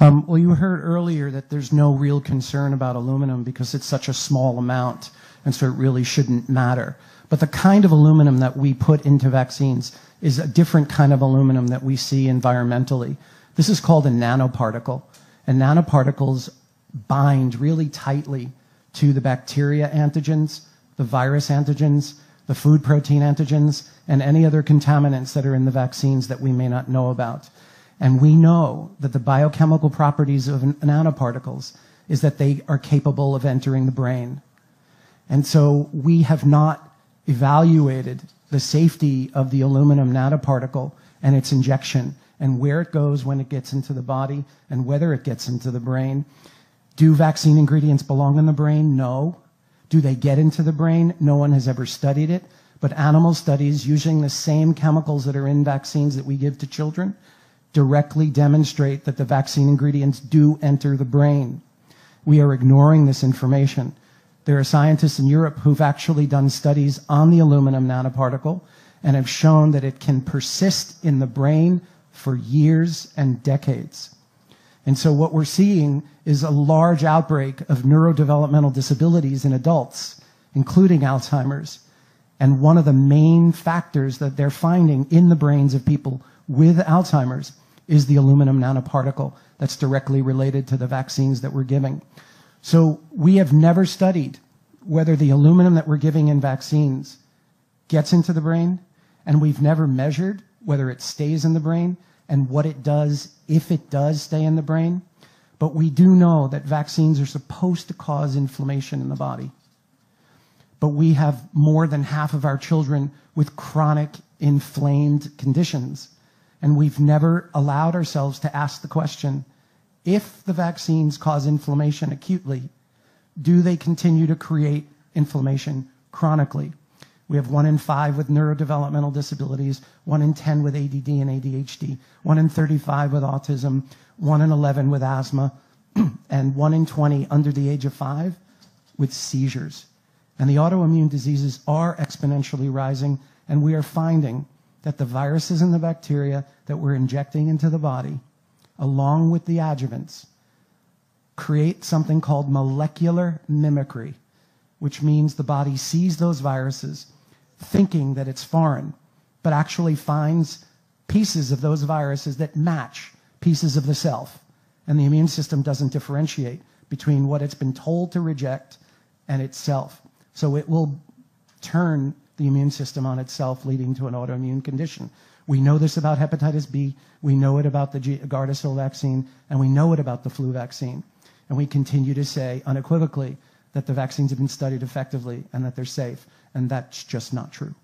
Well, you heard earlier that there's no real concern about aluminum because it's such a small amount, and so it really shouldn't matter. But the kind of aluminum that we put into vaccines is a different kind of aluminum that we see environmentally. This is called a nanoparticle, and nanoparticles bind really tightly to the bacteria antigens, the virus antigens, the food protein antigens, and any other contaminants that are in the vaccines that we may not know about. And we know that the biochemical properties of nanoparticles is that they are capable of entering the brain. And so we have not evaluated the safety of the aluminum nanoparticle and its injection and where it goes when it gets into the body and whether it gets into the brain. Do vaccine ingredients belong in the brain? No. Do they get into the brain? No one has ever studied it. But animal studies using the same chemicals that are in vaccines that we give to children directly demonstrate that the vaccine ingredients do enter the brain. We are ignoring this information. There are scientists in Europe who've actually done studies on the aluminum nanoparticle and have shown that it can persist in the brain for years and decades. And so what we're seeing is a large outbreak of neurodevelopmental disabilities in adults, including Alzheimer's. And one of the main factors that they're finding in the brains of people with Alzheimer's is the aluminum nanoparticle that's directly related to the vaccines that we're giving. So we have never studied whether the aluminum that we're giving in vaccines gets into the brain, and we've never measured whether it stays in the brain and what it does if it does stay in the brain. But we do know that vaccines are supposed to cause inflammation in the body. But we have more than half of our children with chronic inflamed conditions. And we've never allowed ourselves to ask the question, if the vaccines cause inflammation acutely, do they continue to create inflammation chronically? We have 1 in 5 with neurodevelopmental disabilities, 1 in 10 with ADD and ADHD, 1 in 35 with autism, 1 in 11 with asthma, and 1 in 20 under the age of 5 with seizures. And the autoimmune diseases are exponentially rising, and we are finding that the viruses and the bacteria that we're injecting into the body, along with the adjuvants, create something called molecular mimicry, which means the body sees those viruses thinking that it's foreign, but actually finds pieces of those viruses that match pieces of the self. And the immune system doesn't differentiate between what it's been told to reject and itself. So it will turn the immune system on itself, leading to an autoimmune condition. We know this about hepatitis B, we know it about the Gardasil vaccine, and we know it about the flu vaccine. And we continue to say unequivocally that the vaccines have been studied effectively and that they're safe, and that's just not true.